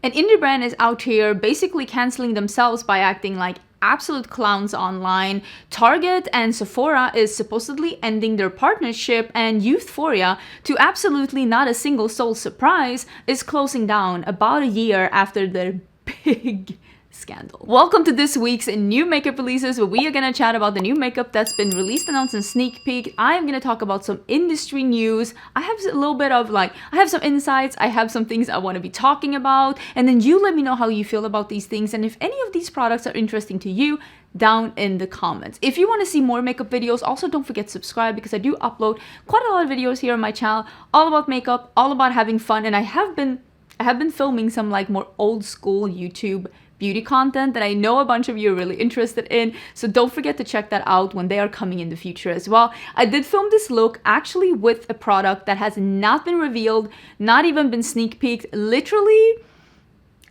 An indie brand is out here basically canceling themselves by acting like absolute clowns online. Target and Sephora is supposedly ending their partnership, and YOUTHFORIA, to absolutely not a single soul surprise, is closing down about a year after their big scandal. Welcome to this week's new makeup releases, where we are gonna chat about the new makeup that's been released, announced, and sneak peek. I am gonna talk about some industry news. I have a little bit of I have some insights, I have some things I want to be talking about, and then you let me know how you feel about these things, and if any of these products are interesting to you, down in the comments. If you want to see more makeup videos, also don't forget to subscribe, because I do upload quite a lot of videos here on my channel, all about makeup, all about having fun, and I have been filming some more old school YouTube beauty content that I know a bunch of you are really interested in, so don't forget to check that out when they are coming in the future as well. I did film this look actually with a product that has not been revealed, not even been sneak peeked. Literally,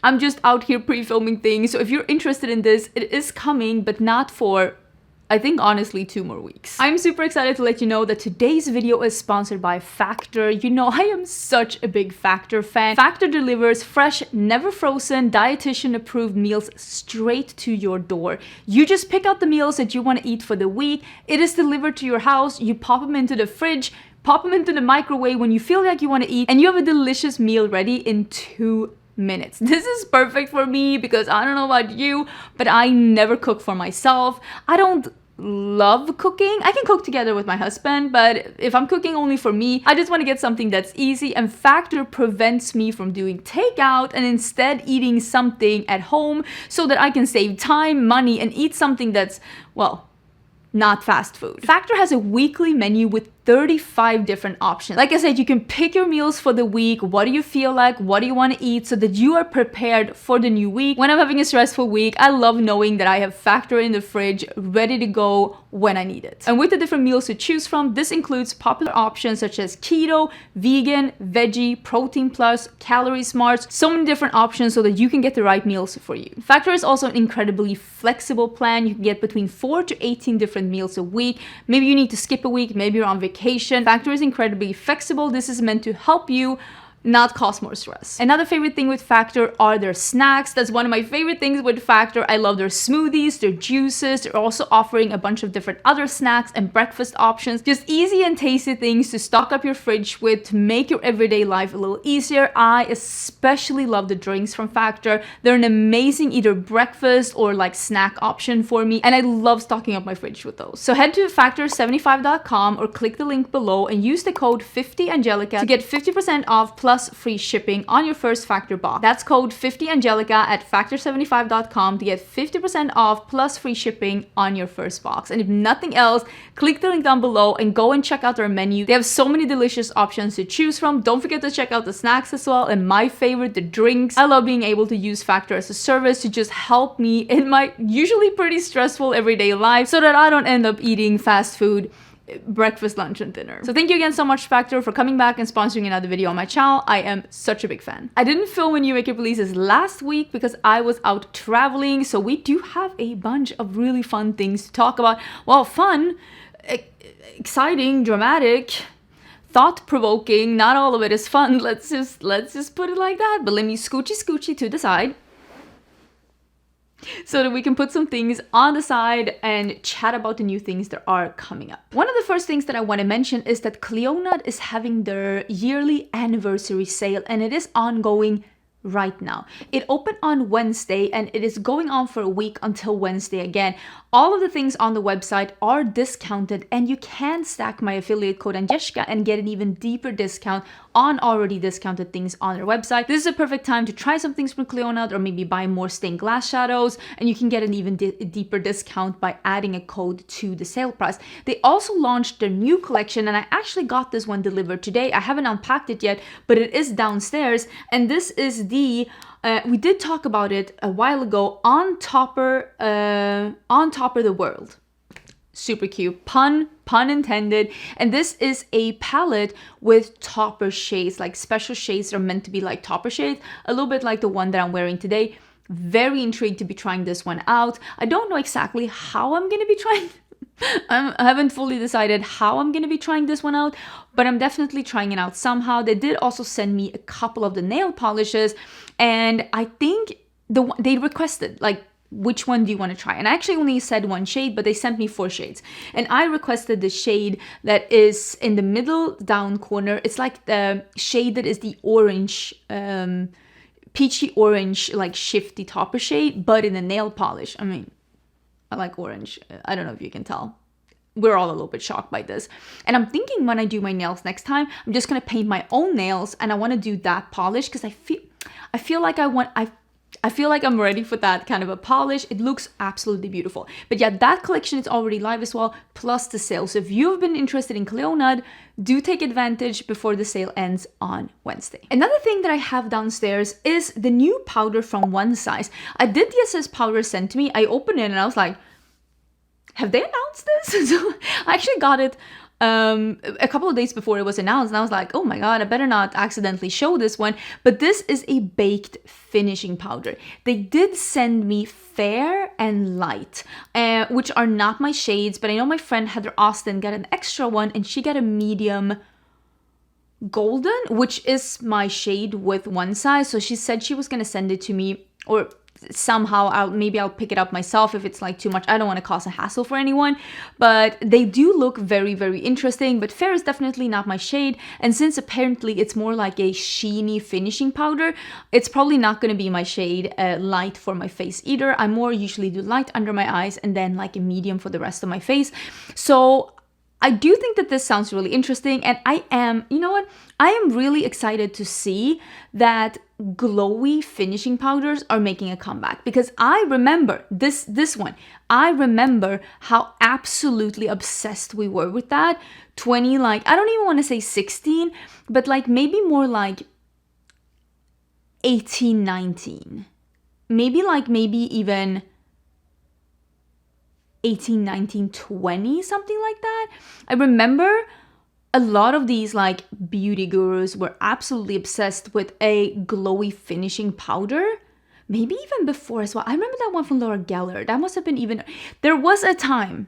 I'm just out here pre-filming things, so if you're interested in this, it is coming, but not for, I think, honestly, 2 more weeks. I'm super excited to let you know that today's video is sponsored by Factor. You know, I am such a big Factor fan. Factor delivers fresh, never frozen, dietitian approved meals straight to your door. You just pick out the meals that you want to eat for the week. It is delivered to your house. You pop them into the fridge, pop them into the microwave when you feel like you want to eat, and you have a delicious meal ready in 2 minutes. This is perfect for me because I don't know about you, but I never cook for myself. I don't love cooking. I can cook together with my husband, but if I'm cooking only for me, I just want to get something that's easy, and Factor prevents me from doing takeout and instead eating something at home so that I can save time, money, and eat something that's, well, not fast food. Factor has a weekly menu with 35 different options. Like I said, you can pick your meals for the week. What do you feel like? What do you want to eat? So that you are prepared for the new week. When I'm having a stressful week, I love knowing that I have Factor in the fridge ready to go when I need it. And with the different meals to choose from, this includes popular options such as keto, vegan, veggie, protein plus, calorie smart, so many different options so that you can get the right meals for you. Factor is also an incredibly flexible plan. You can get between 4 to 18 different meals a week. Maybe you need to skip a week, maybe you're on vacation. Factor is incredibly flexible. This is meant to help you not cause more stress. Another favorite thing with Factor are their snacks. That's one of my favorite things with Factor. I love their smoothies, their juices. They're also offering a bunch of different other snacks and breakfast options. Just easy and tasty things to stock up your fridge with, to make your everyday life a little easier. I especially love the drinks from Factor. They're an amazing either breakfast or snack option for me, and I love stocking up my fridge with those. So head to factor75.com or click the link below and use the code 50Angelica to get 50% off plus free shipping on your first Factor box. That's code 50Angelica at factor75.com to get 50% off plus free shipping on your first box. And if nothing else, click the link down below and go and check out their menu. They have so many delicious options to choose from. Don't forget to check out the snacks as well, and my favorite, the drinks. I love being able to use Factor as a service to just help me in my usually pretty stressful everyday life so that I don't end up eating fast food breakfast, lunch, and dinner. So thank you again so much, Factor, for coming back and sponsoring another video on my channel. I am such a big fan. I didn't film a new makeup releases last week because I was out traveling, so we do have a bunch of really fun things to talk about. Well, fun, exciting, dramatic, thought-provoking. Not all of it is fun. Let's just put it like that. But let me scoochie to the side so that we can put some things on the side and chat about the new things that are coming up. One of the first things that I want to mention is that Clionadh is having their yearly anniversary sale, and it is ongoing right now. It opened on Wednesday and it is going on for a week until Wednesday again. All of the things on the website are discounted, and you can stack my affiliate code Agnieszka and get an even deeper discount on already discounted things on their website. This is a perfect time to try some things from Clionadh or maybe buy more stained glass shadows, and you can get an even deeper discount by adding a code to the sale price. They also launched their new collection, and I actually got this one delivered today. I haven't unpacked it yet, but it is downstairs, and this is the we did talk about it a while ago, on Topper the World. Super cute, pun intended. And this is a palette with topper shades, like special shades that are meant to be like topper shades, a little bit like the one that I'm wearing today. Very intrigued to be trying this one out. I don't know exactly how I'm gonna be trying I haven't fully decided how I'm going to be trying this one out, but I'm definitely trying it out somehow. They did also send me a couple of the nail polishes, and I think they requested, like, which one do you want to try? And I actually only said one shade, but they sent me 4 shades. And I requested the shade that is in the middle down corner. It's like the shade that is the orange, peachy orange, like shifty topper shade, but in a nail polish. I mean, I like orange. I don't know if you can tell. We're all a little bit shocked by this. And I'm thinking when I do my nails next time, I'm just going to paint my own nails, and I want to do that polish because I feel like I feel like I'm ready for that kind of a polish. It looks absolutely beautiful. But yeah, that collection is already live as well, plus the sale. So if you've been interested in Clionadh, do take advantage before the sale ends on Wednesday. Another thing that I have downstairs is the new powder from One Size. I did the SS powder sent to me. I opened it and I was like, have they announced this? So I actually got it a couple of days before it was announced, and I was like, oh my god, I better not accidentally show this one. But this is a baked finishing powder. They did send me Fair and Light, which are not my shades, but I know my friend Heather Austin got an extra one, and she got a medium golden, which is my shade with One Size. So she said she was gonna send it to me, or somehow maybe I'll pick it up myself if it's like too much. I don't want to cause a hassle for anyone, but they do look very, very interesting. But Fair is definitely not my shade, and since apparently it's more like a sheeny finishing powder, it's probably not going to be my shade. Light for my face either. I more usually do light under my eyes and then like a medium for the rest of my face. So I do think that this sounds really interesting, and I am, you know what? I am really excited to see that glowy finishing powders are making a comeback, because I remember this one. I remember how absolutely obsessed we were with that 20, like, I don't even want to say 16, but like maybe more like 18, 19. Maybe even 18, 19, 20, something like that. I remember a lot of these like beauty gurus were absolutely obsessed with a glowy finishing powder. Maybe even before as well. I remember that one from Laura Geller. That must have been even... There was a time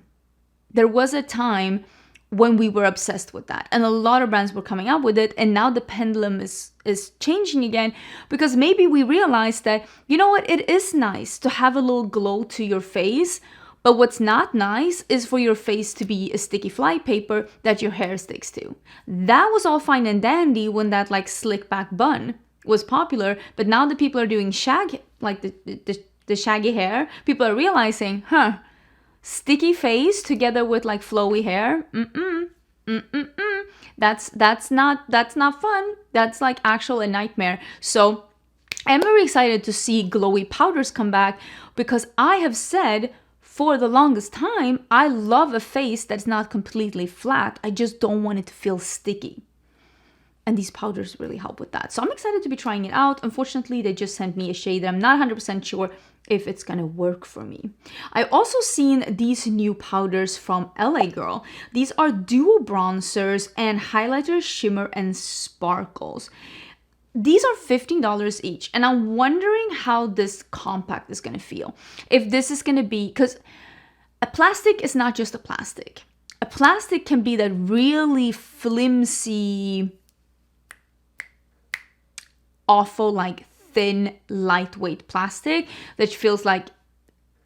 when we were obsessed with that. And a lot of brands were coming out with it. And now the pendulum is changing again, because maybe we realized that, you know what, it is nice to have a little glow to your face. But what's not nice is for your face to be a sticky fly paper that your hair sticks to. That was all fine and dandy when that like slick back bun was popular, but now that people are doing shag, like the shaggy hair, people are realizing, sticky face together with like flowy hair, that's not fun. That's like actual a nightmare. So I'm very excited to see glowy powders come back, because I have said for the longest time, I love a face that's not completely flat. I just don't want it to feel sticky. And these powders really help with that. So I'm excited to be trying it out. Unfortunately, they just sent me a shade that I'm not 100% sure if it's gonna work for me. I also seen these new powders from LA Girl. These are duo bronzers and highlighters, shimmer and sparkles. These are $15 each, and I'm wondering how this compact is going to feel. If this is going to be, because a plastic is not just a plastic. A plastic can be that really flimsy, awful, like thin, lightweight plastic that feels like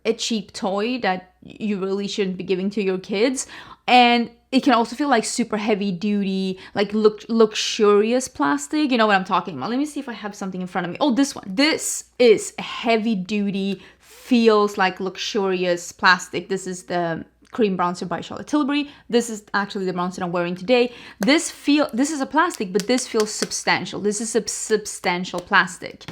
a cheap toy that you really shouldn't be giving to your kids. And it can also feel like super heavy duty, like luxurious plastic. You know what I'm talking about. Let me see if I have something in front of me. Oh, this one. This is a heavy duty, feels like luxurious plastic. This is the Cream Bronzer by Charlotte Tilbury. This is actually the bronzer I'm wearing today. This is a plastic, but this feels substantial. This is a substantial plastic.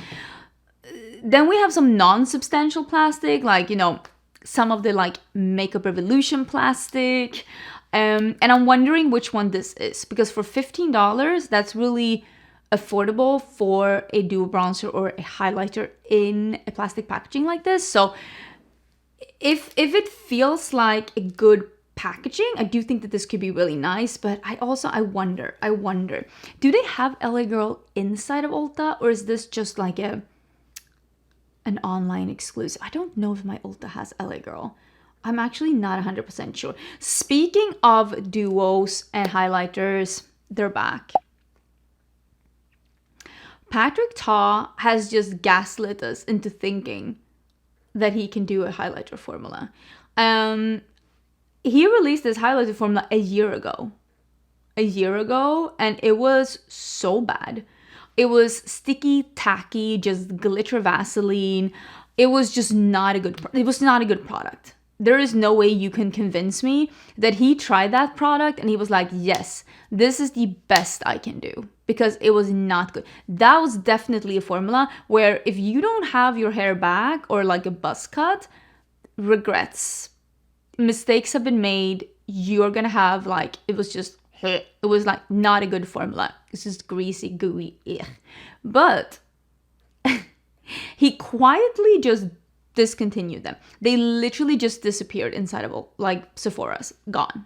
Then we have some non-substantial plastic, like, you know, some of the like Makeup Revolution plastic. And I'm wondering which one this is, because for $15, that's really affordable for a duo bronzer or a highlighter in a plastic packaging like this. So if it feels like a good packaging, I do think that this could be really nice. But I wonder, do they have LA Girl inside of Ulta, or is this just like an online exclusive? I don't know if my Ulta has LA Girl. I'm actually not 100% sure. Speaking of duos and highlighters, they're back. Patrick Ta has just gaslit us into thinking that he can do a highlighter formula. He released this highlighter formula a year ago, and it was so bad. It was sticky, tacky, just glitter Vaseline. It was just not a good product. There is no way you can convince me that he tried that product and he was like, yes, this is the best I can do, because it was not good. That was definitely a formula where if you don't have your hair back or like a buzz cut, regrets. Mistakes have been made. You're gonna have like, it was like not a good formula. It's just greasy, gooey. Ugh. But he quietly just discontinued them. They literally just disappeared inside of like Sephora's. Gone.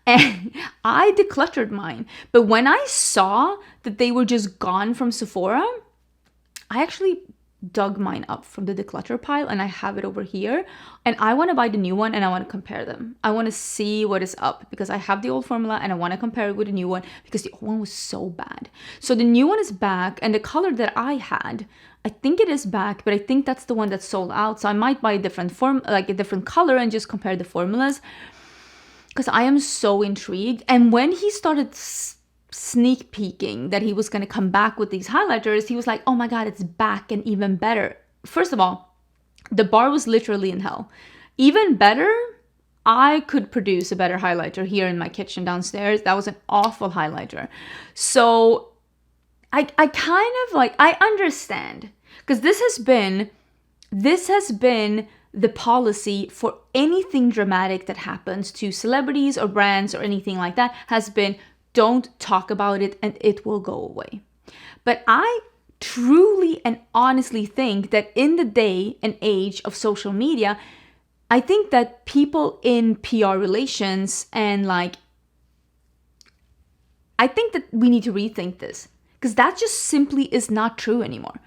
And I decluttered mine. But when I saw that they were just gone from Sephora, I actually dug mine up from the declutter pile and I have it over here, and I want to buy the new one and I want to compare them. I want to see what is up because I have the old formula and I want to compare it with the new one because the old one was so bad. So the new one is back, and the color that I had, I think it is back, but I think that's the one that's sold out. So I might buy a different a different color and just compare the formulas because I am so intrigued. And when he started sneak peeking that he was going to come back with these highlighters, he was like, oh my god, it's back and even better. First of all, the bar was literally in hell. Even better, I could produce a better highlighter here in my kitchen downstairs. That was an awful highlighter. So I kind of like, I understand, because this has been the policy for anything dramatic that happens to celebrities or brands or anything like that, has been, don't talk about it and it will go away. But I truly and honestly think that in the day and age of social media, I think that people in PR relations and like, I think that we need to rethink this, because that just simply is not true anymore.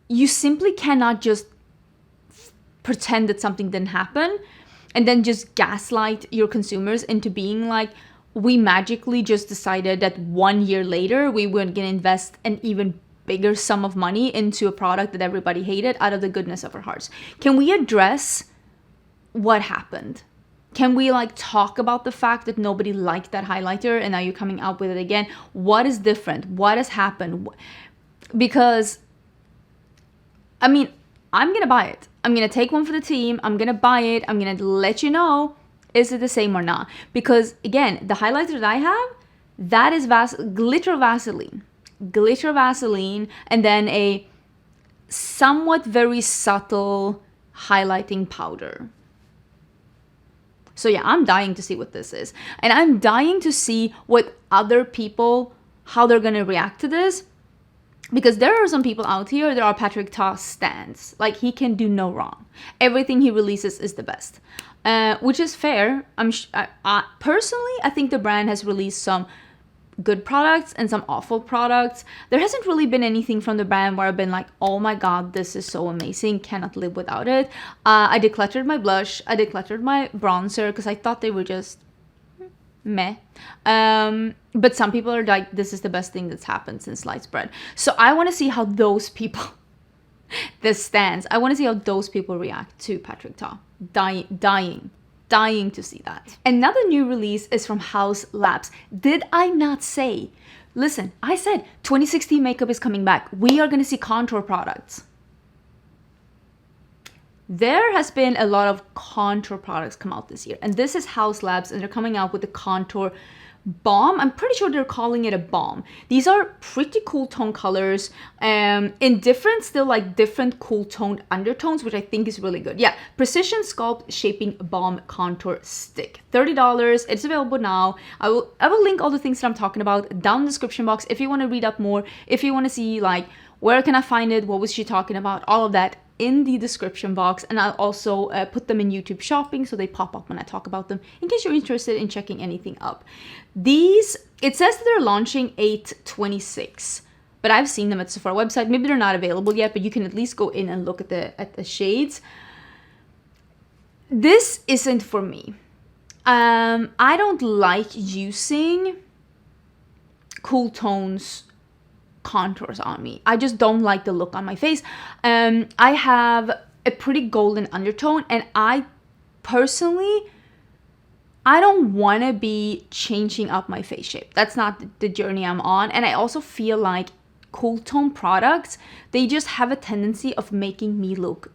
You simply cannot just pretend that something didn't happen and then just gaslight your consumers into being like, we magically just decided that 1 year later we were going to invest an even bigger sum of money into a product that everybody hated out of the goodness of our hearts. Can we address what happened? Can we like talk about the fact that nobody liked that highlighter and now you're coming out with it again? What is different? What has happened? Because, I mean, I'm going to buy it. I'm going to take one for the team. I'm going to buy it. I'm going to let you know, is it the same or not? Because again, the highlighter that I have, that is glitter Vaseline, and then a somewhat very subtle highlighting powder. So yeah, I'm dying to see what this is. And I'm dying to see what other people, how they're going to react to this. Because there are some people out here, there are Patrick Ta stans. Like, he can do no wrong. Everything he releases is the best. Which is fair. Personally, I think the brand has released some good products and some awful products. There hasn't really been anything from the brand where I've been like, oh my god, this is so amazing, cannot live without it. I decluttered my blush, I decluttered my bronzer because I thought they were just meh. But some people are like, this is the best thing that's happened since sliced bread. So I want to see how those people, I want to see how those people react to Patrick Ta. Dying to see that. Another new release is from Haus Labs. Did I not say? Listen, I said 2016 makeup is coming back. We are going to see contour products. There has been a lot of contour products come out this year, and this is Haus Labs, and they're coming out with the contour balm. I'm pretty sure they're calling it a balm. These are pretty cool tone colors, in different cool toned undertones, which I think is really good. Yeah, Precision Sculpt Shaping Balm Contour Stick, $30. It's available now. I will link all the things that I'm talking about down in the description box if you want to read up more, if you want to see like where can I find it, what was she talking about, all of that in the description box. And I'll also put them in YouTube shopping so they pop up when I talk about them in case you're interested in checking anything up. These, it says that they're launching 8/26, but I've seen them at Sephora website. Maybe they're not available yet, but you can at least go in and look at the shades. This isn't for me. I don't like using cool tones contours on me. I just don't like the look on my face. I have a pretty golden undertone, and I personally, I don't want to be changing up my face shape. That's not the journey I'm on. And I also feel like cool tone products, they just have a tendency of making me look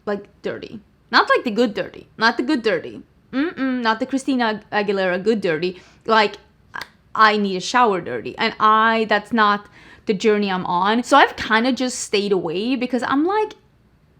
like dirty. Not like the good dirty. Not the good dirty. Not the Christina Aguilera good dirty. Like, I need a shower dirty. And that's not the journey I'm on. So I've kind of just stayed away because I'm like,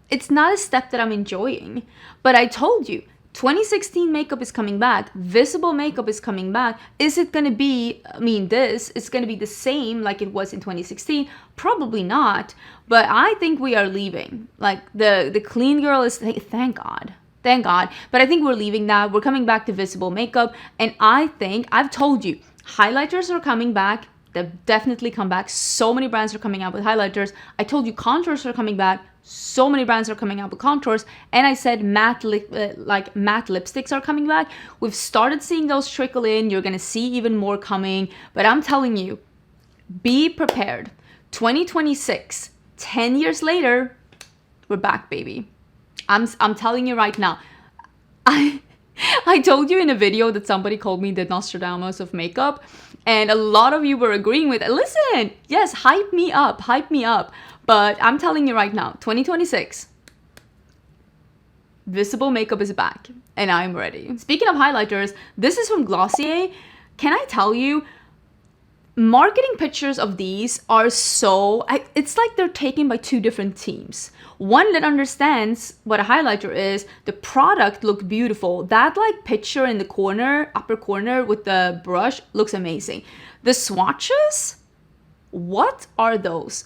it's not a step that I'm enjoying. But I told you, 2016 makeup is coming back. Visible makeup is coming back. Is it going to be, it's going to be the same like it was in 2016? Probably not. But I think we are leaving. Like, the clean girl is, thank God. Thank God. But I think we're leaving that. We're coming back to visible makeup. And I think, I've told you, highlighters are coming back. They've definitely come back. So many brands are coming out with highlighters. I told you contours are coming back. So many brands are coming out with contours. And I said matte lipsticks are coming back. We've started seeing those trickle in. You're going to see even more coming. But I'm telling you, be prepared. 2026, 10 years later, we're back, baby. I'm telling you right now. I told you in a video that somebody called me the Nostradamus of makeup, and a lot of you were agreeing with it. Listen, yes, hype me up. But I'm telling you right now, 2026, visible makeup is back, and I'm ready. Speaking of highlighters, this is from Glossier. Can I tell you, marketing pictures of these are it's like they're taken by two different teams. One that understands what a highlighter is. The product looked beautiful. That like picture in the corner, upper corner with the brush looks amazing. The swatches, what are those?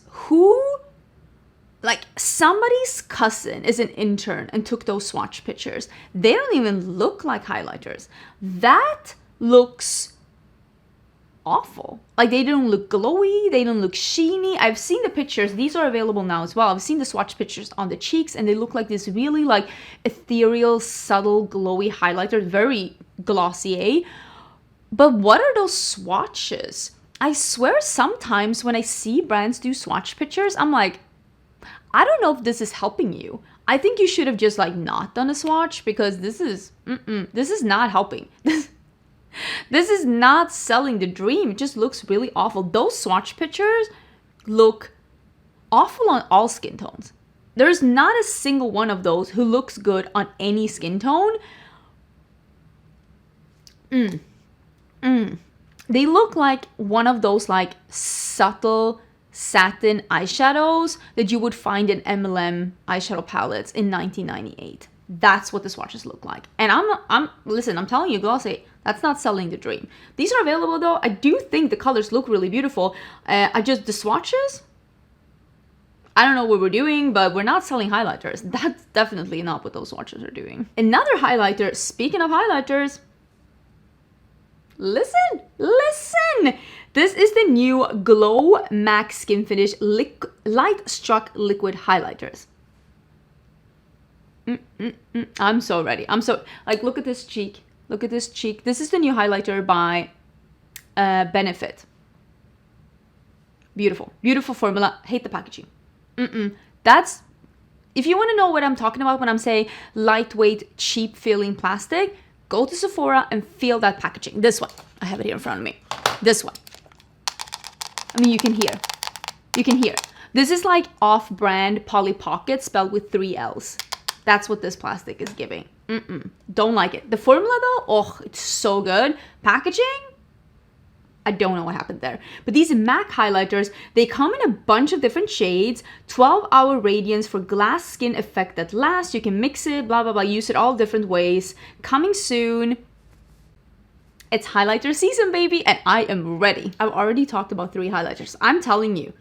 Like, somebody's cousin is an intern and took those swatch pictures. They don't even look like highlighters. That looks awful. Like, they don't look glowy, they don't look sheeny. I've seen the pictures. These are available now as well. I've seen the swatch pictures on the cheeks, and they look like this really like ethereal, subtle, glowy highlighter, very Glossier. But what are those swatches? I swear sometimes when I see brands do swatch pictures, I'm like, I don't know if this is helping you. I think you should have just like not done a swatch, because this is not helping. This is not selling the dream. It just looks really awful. Those swatch pictures look awful on all skin tones. There's not a single one of those who looks good on any skin tone. They look like one of those like subtle satin eyeshadows that you would find in MLM eyeshadow palettes in 1998. That's what the swatches look like. And listen, I'm telling you, Glossier, that's not selling the dream. These are available though. I do think the colors look really beautiful. The swatches, I don't know what we're doing, but we're not selling highlighters. That's definitely not what those swatches are doing. Another highlighter, speaking of highlighters, listen. This is the new Glow Max SkinFinish Lightstruck Liquid Highlighters. I'm so ready. Look at this cheek. Look at this cheek. This is the new highlighter by Benefit. Beautiful. Beautiful formula. Hate the packaging. That's, if you want to know what I'm talking about when I'm saying lightweight, cheap feeling plastic, go to Sephora and feel that packaging. This one. I have it here in front of me. This one. I mean, you can hear. This is like off-brand Polly Pocket spelled with 3 L's. That's what this plastic is giving. Don't like it. The formula though, oh, it's so good. Packaging, I don't know what happened there. But these MAC highlighters, they come in a bunch of different shades. 12-hour radiance for glass skin effect that lasts. You can mix it, blah, blah, blah. Use it all different ways. Coming soon. It's highlighter season, baby, and I am ready. I've already talked about 3 highlighters. I'm telling you.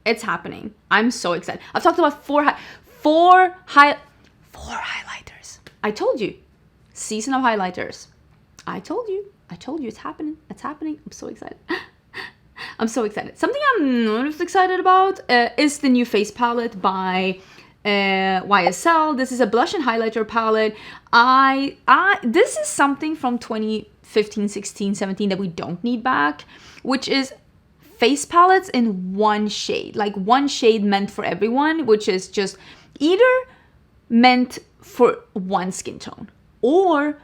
It's happening. I'm so excited. I've talked about 4 highlighters. I told you. Season of highlighters. I told you it's happening. I'm so excited. Something I'm not as excited about is the new face palette by YSL. This is a blush and highlighter palette. This is something from 2015, 16, 17 that we don't need back, which is face palettes in one shade, like one shade meant for everyone, which is just either meant for one skin tone or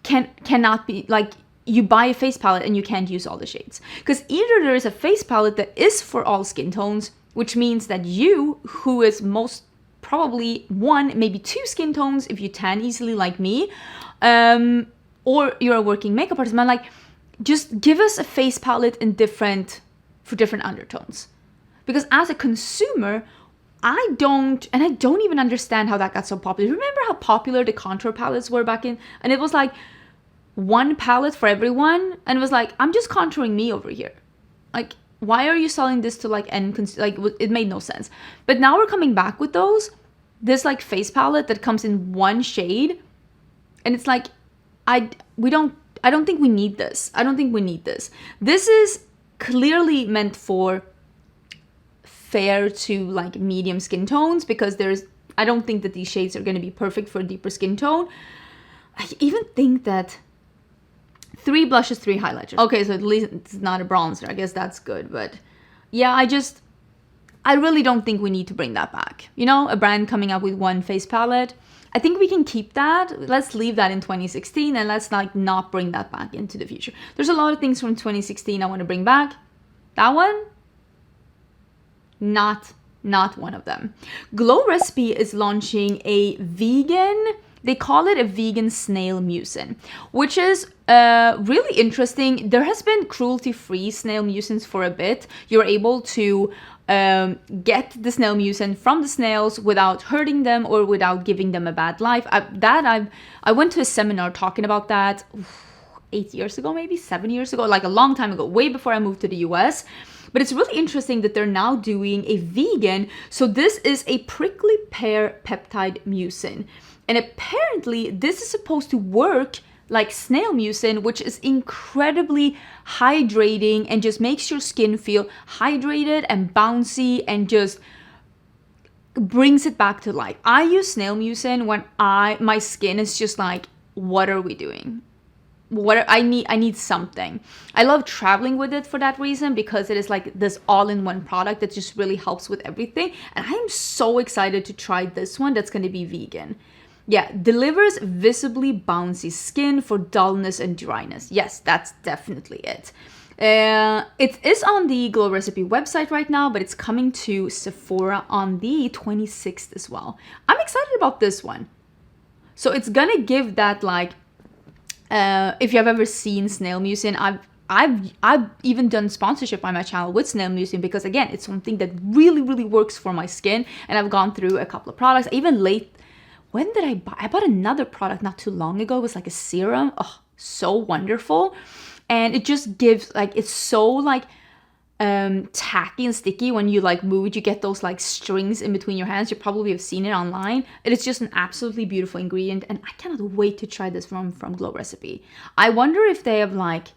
cannot be, like, you buy a face palette and you can't use all the shades. Because either there is a face palette that is for all skin tones, which means that you, who is most probably one, maybe two skin tones, if you tan easily like me, or you're a working makeup artist, man, like, just give us a face palette in for different undertones. Because as a consumer, I don't even understand how that got so popular. Remember how popular the contour palettes were back in? And it was like one palette for everyone, and it was like, I'm just contouring me over here. Like, why are you selling this to like it made no sense. But now we're coming back with this like face palette that comes in one shade, and it's like, I don't think we need this. I don't think we need this. This is clearly meant for fair to like medium skin tones, because I don't think that these shades are going to be perfect for a deeper skin tone. I even think that 3 blushes, 3 highlighters. Okay, so at least it's not a bronzer. I guess that's good. But yeah, I really don't think we need to bring that back. You know, a brand coming up with one face palette. I think we can keep that. Let's leave that in 2016, and let's like not bring that back into the future. There's a lot of things from 2016 I want to bring back. That one, not one of them. Glow Recipe is launching a vegan, they call it a vegan snail mucin, which is really interesting. There has been cruelty-free snail mucins for a bit. You're able to get the snail mucin from the snails without hurting them or without giving them a bad life. I went to a seminar talking about that 8 years ago, maybe 7 years ago, like a long time ago, way before I moved to the US. But it's really interesting that they're now doing a vegan. So this is a prickly pear peptide mucin. And apparently this is supposed to work like snail mucin, which is incredibly hydrating and just makes your skin feel hydrated and bouncy and just brings it back to life. I use snail mucin when my skin is just like, what are we doing? I need something. I love traveling with it for that reason, because it is like this all-in-one product that just really helps with everything. And I am so excited to try this one that's going to be vegan. Yeah, delivers visibly bouncy skin for dullness and dryness. Yes, that's definitely it. It is on the Glow Recipe website right now, but it's coming to Sephora on the 26th as well. I'm excited about this one. So it's gonna give that like, if you have ever seen snail mucin, I've even done sponsorship on my channel with snail mucin, because again, it's something that really, really works for my skin. And I've gone through a couple of products. When did I buy? I bought another product not too long ago. It was like a serum. Oh, so wonderful. And it just gives like, it's so like tacky and sticky when you like move it. You get those like strings in between your hands. You probably have seen it online. It is just an absolutely beautiful ingredient. And I cannot wait to try this from Glow Recipe. I wonder if they have like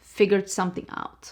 figured something out.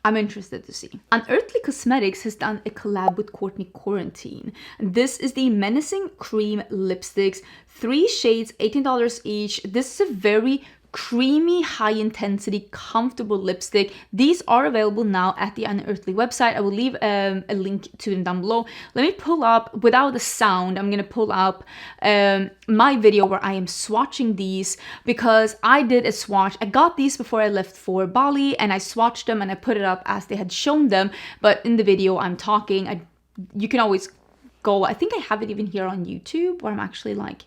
I'm interested to see. Unearthly Cosmetics has done a collab with Courtney Quarantine. And this is the Menacing Cream lipsticks, 3 shades, $18 each. This is a very creamy, high-intensity, comfortable lipstick. These are available now at the Unearthly website. I will leave a link to them down below. Let me pull up, without the sound, I'm gonna pull up my video where I am swatching these, because I did a swatch. I got these before I left for Bali, and I swatched them and I put it up as they had shown them. But in the video I'm talking, you can always go, I think I have it even here on YouTube, where I'm actually like,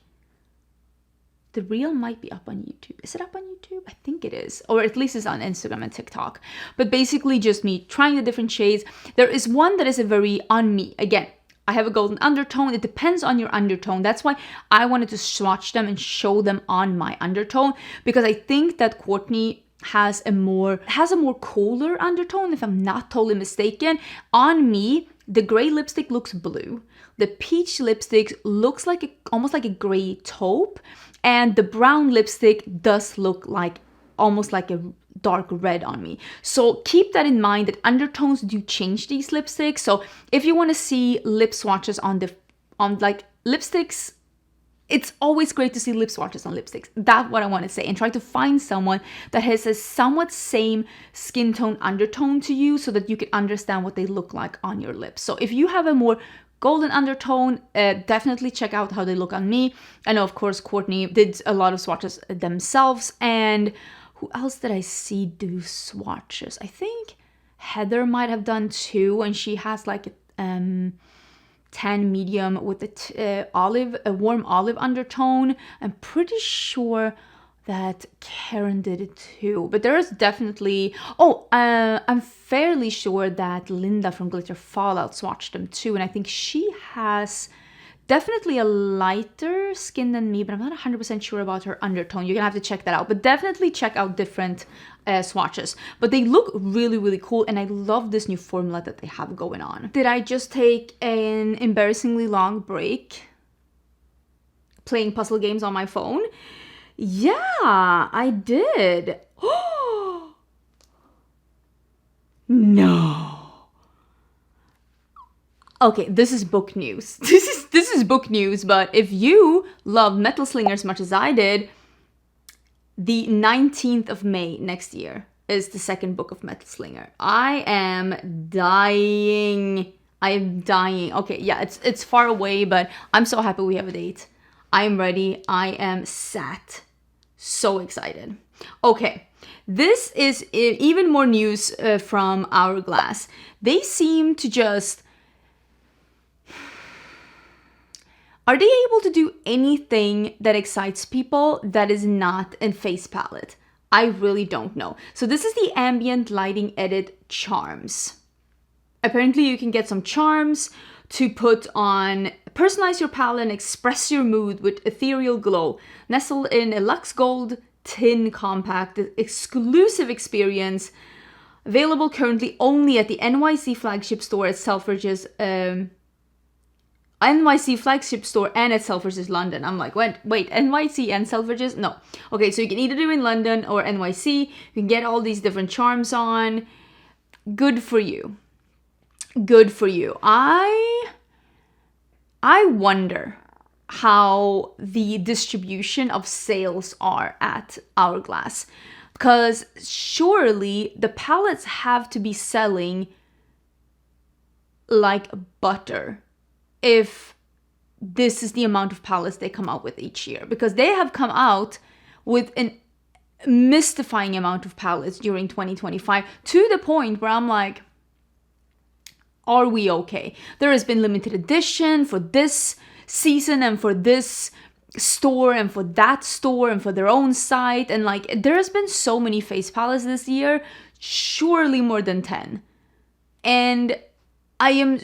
the reel might be up on YouTube. Is it up on YouTube? I think it is. Or at least it's on Instagram and TikTok. But basically just me trying the different shades. There is one that is a very on me. Again, I have a golden undertone. It depends on your undertone. That's why I wanted to swatch them and show them on my undertone. Because I think that Courtney has a more cooler undertone, if I'm not totally mistaken. On me, the gray lipstick looks blue. The peach lipstick looks like almost like a gray taupe. And the brown lipstick does look like almost like a dark red on me. So keep that in mind, that undertones do change these lipsticks. So if you want to see lip swatches on like lipsticks, it's always great to see lip swatches on lipsticks. That's what I want to say. And try to find someone that has a somewhat same skin tone undertone to you so that you can understand what they look like on your lips. So if you have a more golden undertone, definitely check out how they look on me. I know, of course, Courtney did a lot of swatches themselves. And who else did I see do swatches? I think Heather might have done too. And she has like a tan medium with a warm olive undertone. I'm pretty sure that Karen did it too, but there is definitely, I'm fairly sure that Linda from Glitter Fallout swatched them too, and I think she has definitely a lighter skin than me, but I'm not 100% sure about her undertone. You're gonna have to check that out, but definitely check out different swatches. But they look really, really cool, and I love this new formula that they have going on. Did I just take an embarrassingly long break playing puzzle games on my phone? Yeah, I did. No. Okay, this is book news. This is book news, but if you love Metal Slinger as much as I did, the 19th of May next year is the second book of Metal Slinger. I am dying. Okay, yeah, it's far away, but I'm so happy we have a date. I'm ready. I am sat. So excited. Okay, this is even more news from Hourglass. They seem to just... Are they able to do anything that excites people that is not a face palette? I really don't know. So this is the Ambient Lighting Edit Charms. Apparently you can get some charms to put on, personalize your palette and express your mood with ethereal glow. Nestled in a Luxe Gold tin compact, exclusive experience. Available currently only at the NYC flagship store at Selfridges, NYC flagship store and at Selfridges London. I'm like, wait, NYC and Selfridges? No. Okay, so you can either do in London or NYC. You can get all these different charms on. Good for you. Good for you. I wonder how the distribution of sales are at Hourglass. Because surely the palettes have to be selling like butter if this is the amount of palettes they come out with each year, because they have come out with an mystifying amount of palettes during 2025 to the point where I'm like, are we okay? There has been limited edition for this season and for this store and for that store and for their own site, and like there has been so many face palettes this year, surely more than 10, and I am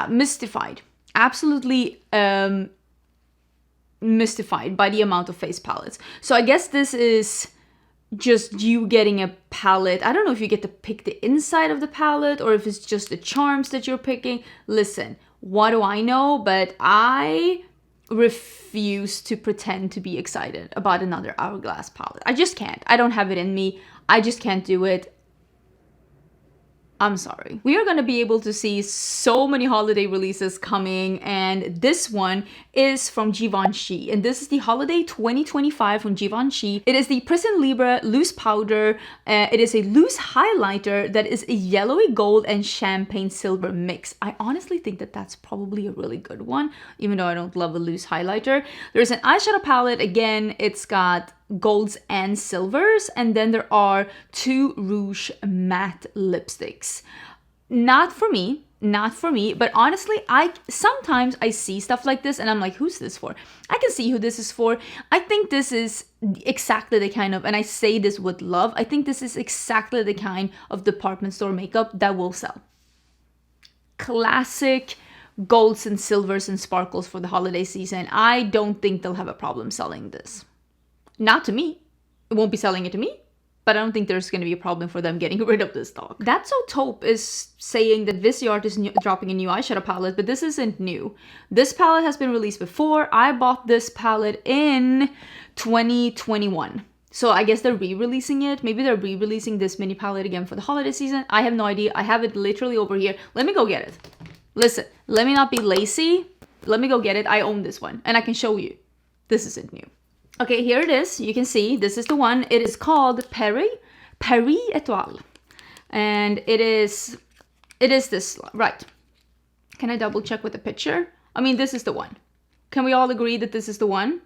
mystified, absolutely mystified by the amount of face palettes. So I guess this is just you getting a palette. I don't know if you get to pick the inside of the palette or if it's just the charms that you're picking. Listen, what do I know? But I refuse to pretend to be excited about another Hourglass palette. I just can't. I don't have it in me. I just can't do it. I'm sorry. We are going to be able to see so many holiday releases coming, and this one is from Givenchy, and this is the Holiday 2025 from Givenchy. It is the Prison Libre loose powder. It is a loose highlighter that is a yellowy gold and champagne silver mix. I honestly think that that's probably a really good one, even though I don't love a loose highlighter. There's an eyeshadow palette. Again, it's got golds and silvers, and then there are 2 rouge matte lipsticks. Not for me, but honestly, sometimes I see stuff like this and I'm like, who's this for? I can see who this is for. I think this is exactly the kind of, and I say this with love, I think this is exactly the kind of department store makeup that will sell. Classic golds and silvers and sparkles for the holiday season. I don't think they'll have a problem selling this. Not to me. It won't be selling it to me, but I don't think there's going to be a problem for them getting rid of this stock. That's So Taupe is saying that Viseart is dropping a new eyeshadow palette, but this isn't new. This palette has been released before. I bought this palette in 2021. So I guess they're re-releasing it. Maybe they're re-releasing this mini palette again for the holiday season. I have no idea. I have it literally over here. Let me go get it. Listen, let me not be lazy. Let me go get it. I own this one and I can show you. This isn't new. Okay, here it is. You can see this is the one. It is called Pear Etoile. And it is this, right. Can I double check with the picture? I mean, this is the one. Can we all agree that this is the one?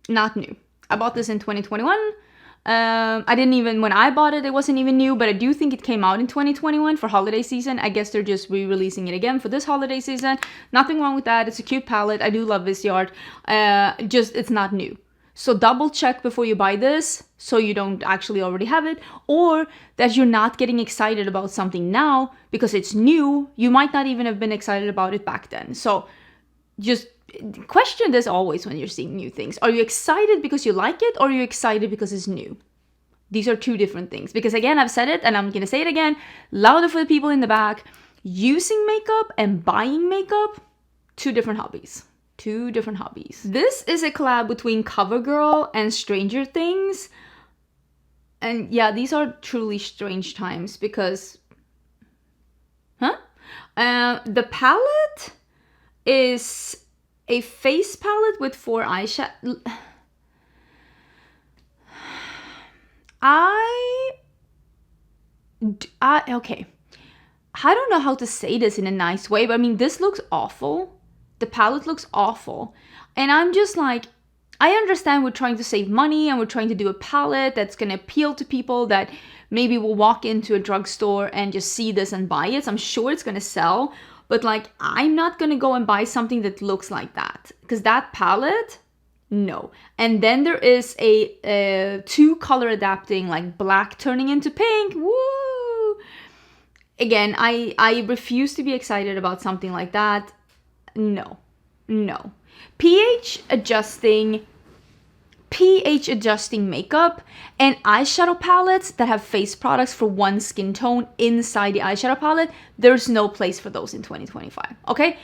Not new. I bought this in 2021. I didn't even, when I bought it, it wasn't even new, but I do think it came out in 2021 for holiday season. I guess they're just re-releasing it again for this holiday season. Nothing wrong with that. It's a cute palette. I do love Viseart. Just, it's not new. So double check before you buy this so you don't actually already have it, or that you're not getting excited about something now because it's new. You might not even have been excited about it back then. So just question this always when you're seeing new things. Are you excited because you like it, or are you excited because it's new? These are two different things. Because again, I've said it and I'm gonna say it again, louder for the people in the back. Using makeup and buying makeup, two different hobbies. Two different hobbies. This is a collab between Covergirl and Stranger Things. And yeah, these are truly strange times because... the palette is a face palette with 4 eyeshadow. Okay. I don't know how to say this in a nice way, but I mean, this looks awful. The palette looks awful. And I'm just like, I understand we're trying to save money and we're trying to do a palette that's going to appeal to people that maybe will walk into a drugstore and just see this and buy it. So I'm sure it's going to sell. But like, I'm not going to go and buy something that looks like that. Because that palette, no. And then there is a 2 color adapting, like black turning into pink. Woo! Again, I refuse to be excited about something like that. No. pH adjusting makeup and eyeshadow palettes that have face products for one skin tone inside the eyeshadow palette, there's no place for those in 2025, okay?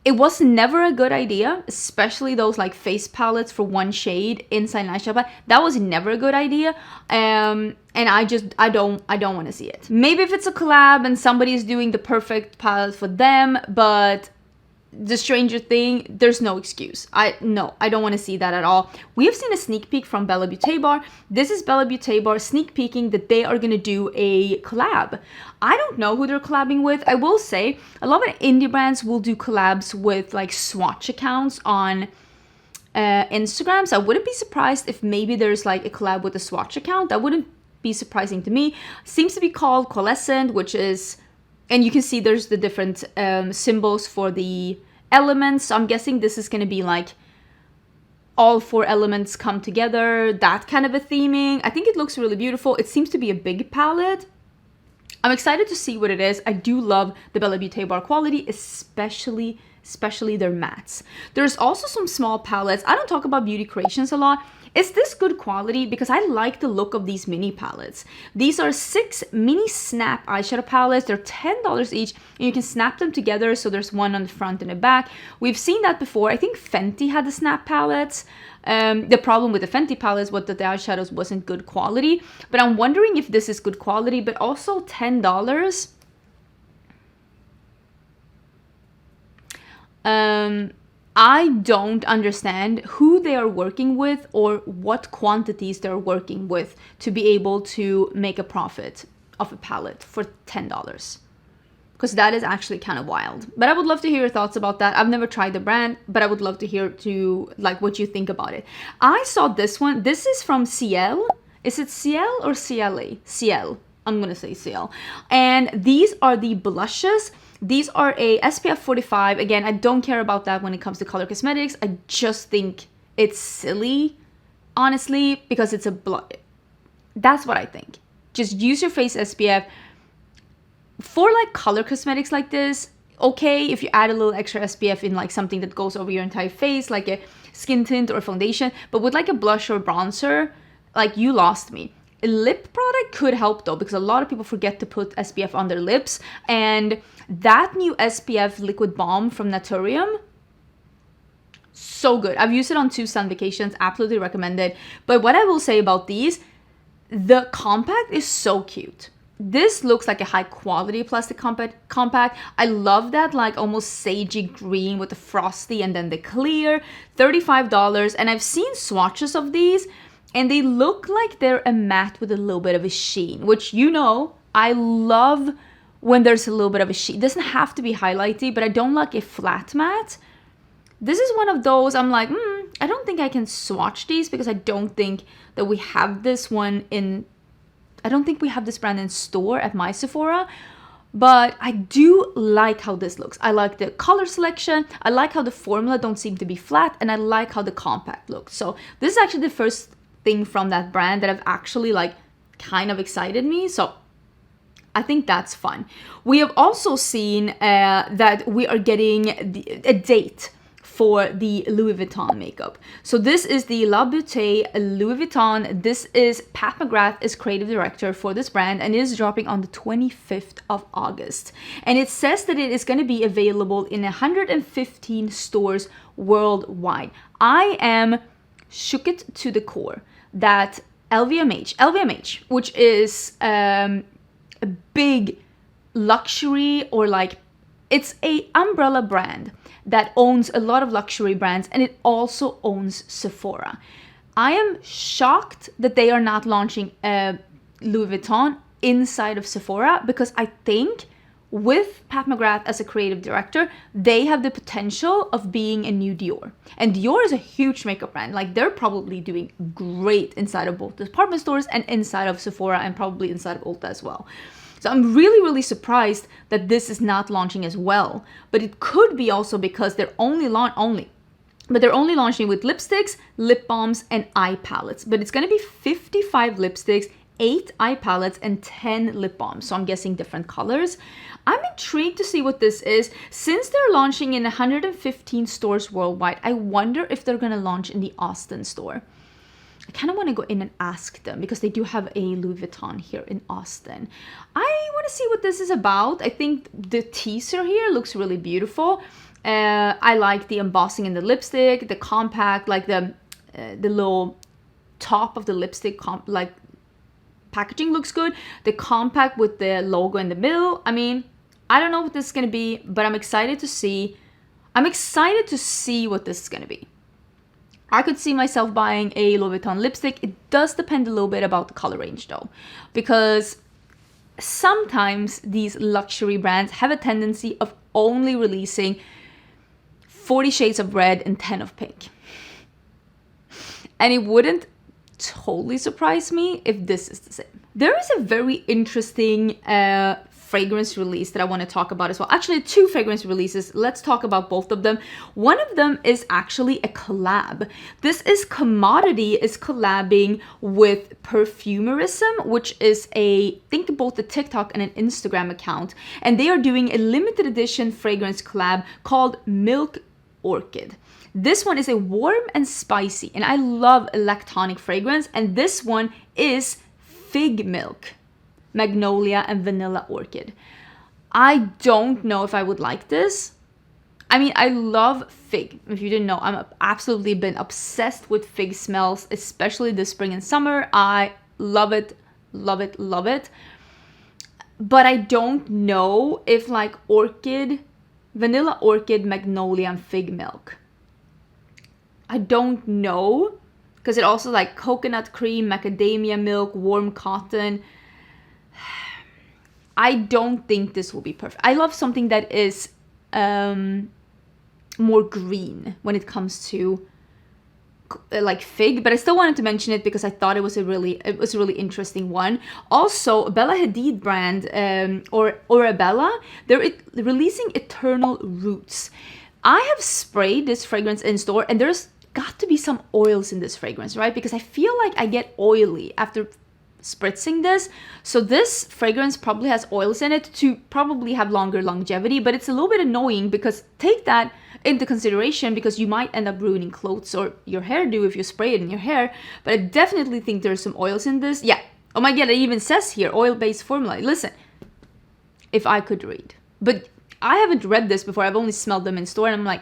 It was never a good idea, especially those like face palettes for one shade inside an eyeshadow palette. That was never a good idea. And I don't want to see it. Maybe if it's a collab and somebody is doing the perfect palette for them, but the Stranger Thing, there's no excuse. I don't want to see that at all. We have seen a sneak peek from Bella Beauté Bar. This is Bella Beauté Bar sneak peeking that they are going to do a collab. I don't know who they're collabing with. I will say a lot of indie brands will do collabs with like swatch accounts on Instagram. So I wouldn't be surprised if maybe there's like a collab with a swatch account. That wouldn't be surprising to me. Seems to be called Coalescent, which is... And you can see there's the different symbols for the elements. So I'm guessing this is going to be like all 4 elements come together, that kind of a theming. I think it looks really beautiful. It seems to be a big palette. I'm excited to see what it is. I do love the Bella Beauté Bar quality, especially their mattes. There's also some small palettes. I don't talk about beauty creations a lot. Is this good quality? Because I like the look of these mini palettes. These are 6 mini snap eyeshadow palettes. They're $10 each, and you can snap them together. So there's one on the front and the back. We've seen that before. I think Fenty had the snap palettes. The problem with the Fenty palettes was that the eyeshadows wasn't good quality. But I'm wondering if this is good quality, but also $10. I don't understand who they are working with or what quantities they're working with to be able to make a profit of a palette for $10. Because that is actually kind of wild. But I would love to hear your thoughts about that. I've never tried the brand, but I would love to hear what you think about it. I saw this one. This is from Ciel. Is it Ciel or CLA? Ciel. I'm going to say Ciel. And these are the blushes. These are a SPF 45. Again, I don't care about that when it comes to color cosmetics. I just think it's silly, honestly, because it's a blush. That's what I think. Just use your face SPF. For like color cosmetics like this, okay, if you add a little extra SPF in like something that goes over your entire face, like a skin tint or foundation, but with like a blush or bronzer, like you lost me. A lip product could help though, because a lot of people forget to put SPF on their lips, and that new SPF liquid balm from Naturium, So good. I've used it on 2 sun vacations, absolutely recommend it. But what I will say about these, the compact is so cute. This looks like a high quality plastic compact. I love that like almost sagey green with the frosty and then the clear. $35. And I've seen swatches of these and they look like they're a matte with a little bit of a sheen, which you know, I love when there's a little bit of a sheen. It doesn't have to be highlighty, but I don't like a flat matte. This is one of those I'm like, I don't think I can swatch these because I don't think that we have this one in, I don't think we have this brand in store at my Sephora, but I do like how this looks. I like the color selection. I like how the formula don't seem to be flat, and I like how the compact looks. So this is actually the first thing from that brand that have actually like kind of excited me. So I think that's fun. We have also seen that we are getting a date for the Louis Vuitton makeup. So this is the La Beauté Louis Vuitton. This is Pat McGrath is creative director for this brand and it is dropping on the 25th of August. And it says that it is going to be available in 115 stores worldwide. I am shook it to the core that LVMH, which is a big luxury or like, it's a umbrella brand that owns a lot of luxury brands and it also owns Sephora. I am shocked that they are not launching a Louis Vuitton inside of Sephora because I think with Pat McGrath as a creative director, they have the potential of being a new Dior. And Dior is a huge makeup brand. Like they're probably doing great inside of both department stores and inside of Sephora and probably inside of Ulta as well. So I'm really, really surprised that this is not launching as well. But it could be also because they're only launching with lipsticks, lip balms, and eye palettes. But it's going to be 55 lipsticks, 8 eye palettes, and 10 lip balms. So I'm guessing different colors. I'm intrigued to see what this is. Since they're launching in 115 stores worldwide, I wonder if they're going to launch in the Austin store. I kind of want to go in and ask them because they do have a Louis Vuitton here in Austin. I want to see what this is about. I think the teaser here looks really beautiful. I like the embossing in the lipstick, the compact, like the little top of the lipstick, like packaging looks good. The compact with the logo in the middle. I mean, I don't know what this is going to be, but I'm excited to see. I'm excited to see what this is going to be. I could see myself buying a Louis Vuitton lipstick. It does depend a little bit about the color range though, because sometimes these luxury brands have a tendency of only releasing 40 shades of red and 10 of pink. And it wouldn't totally surprise me if this is the same. There is a very interesting fragrance release that I want to talk about as well. Actually, 2 fragrance releases. Let's talk about both of them. One of them is actually a collab. This is Commodity is collabing with Perfumerism, which is think both a TikTok and an Instagram account. And they are doing a limited edition fragrance collab called Milk Orchid. This one is a warm and spicy, and I love a lactonic fragrance. And this one is Fig Milk, Magnolia, and Vanilla Orchid. I don't know if I would like this. I mean, I love fig. If you didn't know, I'm absolutely been obsessed with fig smells, especially this spring and summer. I love it, love it, love it. But I don't know if like orchid, Vanilla Orchid, Magnolia, and Fig Milk. I don't know, because it also like coconut cream, macadamia milk, warm cotton. I don't think this will be perfect. I love something that is more green when it comes to like fig, but I still wanted to mention it because I thought it was a really interesting one. Also, Bella Hadid brand or Arabella, they're releasing Eternal Roots. I have sprayed this fragrance in store, and there's got to be some oils in this fragrance, right? Because I feel like I get oily after spritzing this. So this fragrance probably has oils in it to probably have longer longevity, but it's a little bit annoying because take that into consideration because you might end up ruining clothes or your hairdo if you spray it in your hair. But I definitely think there's some oils in this. Yeah. Oh my god, it even says here, oil-based formula. Listen, if I could read. But I haven't read this before. I've only smelled them in store and I'm like,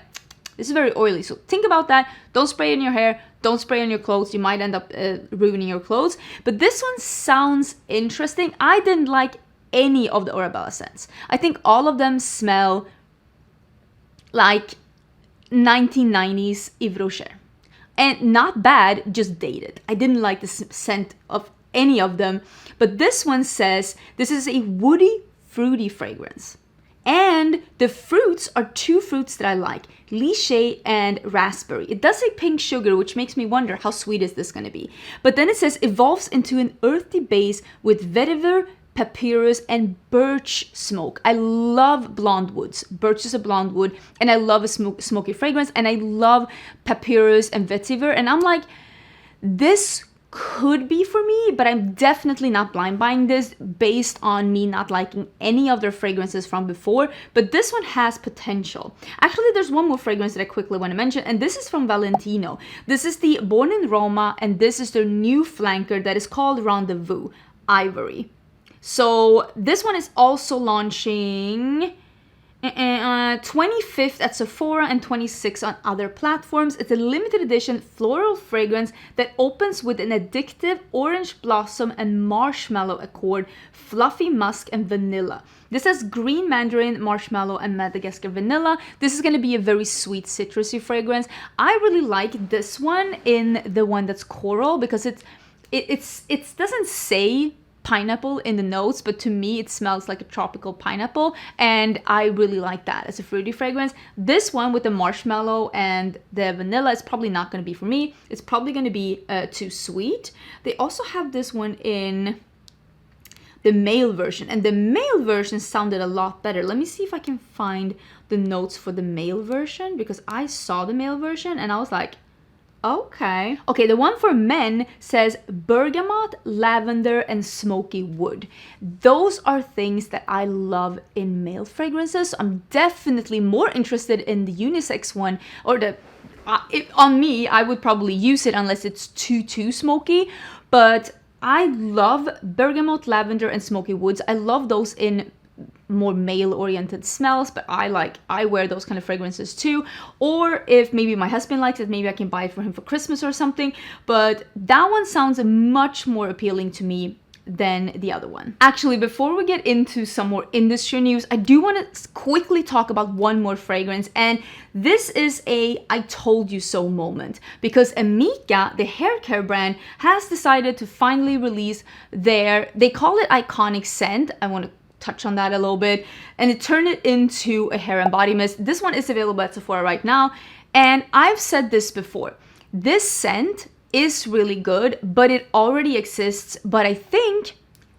This is very oily. So think about that. Don't spray in your hair. Don't spray on your clothes. You might end up ruining your clothes. But this one sounds interesting. I didn't like any of the Arabella scents. I think all of them smell like 1990s Yves Rocher. And not bad, just dated. I didn't like the scent of any of them. But this one says this is a woody, fruity fragrance. And the fruits are two fruits that I like, lychee and raspberry. It does say pink sugar, which makes me wonder how sweet is this going to be. But then it says evolves into an earthy base with vetiver, papyrus, and birch smoke. I love blonde woods. Birch is a blonde wood, and I love a smoky fragrance, and I love papyrus and vetiver. And I'm like, this could be for me, but I'm definitely not blind buying this based on me not liking any of their fragrances from before, but this one has potential. Actually, there's one more fragrance that I quickly want to mention, and this is from Valentino. This is the Born in Roma, and this is their new flanker that is called Rendezvous Ivory. So this one is also launching 25th at Sephora and 26th on other platforms. It's a limited edition floral fragrance that opens with an addictive orange blossom and marshmallow accord, fluffy musk and vanilla. This has green mandarin, marshmallow, and Madagascar vanilla. This is going to be a very sweet citrusy fragrance. I really like this one in the one that's coral because it doesn't say pineapple in the notes, but to me it smells like a tropical pineapple, and I really like that as a fruity fragrance. This one with the marshmallow and the vanilla is probably not going to be for me. It's probably going to be too sweet. They also have this one in the male version, and the male version sounded a lot better. Let me see if I can find the notes for the male version, because I saw the male version and I was like, okay. Okay, the one for men says bergamot, lavender, and smoky wood. Those are things that I love in male fragrances. I'm definitely more interested in the unisex one, or the on me, I would probably use it unless it's too smoky. But I love bergamot, lavender, and smoky woods. I love those in more male-oriented smells, but I wear those kind of fragrances too. Or if maybe my husband likes it, maybe I can buy it for him for Christmas or something. But that one sounds much more appealing to me than the other one. Actually, before we get into some more industry news, I do want to quickly talk about one more fragrance, and this is a I told you so moment, because Amika, the hair care brand, has decided to finally release they call it iconic scent. I want to touch on that a little bit, and it turned it into a hair and body mist. This one is available at Sephora right now, and I've said this before, this scent is really good, but it already exists. But I think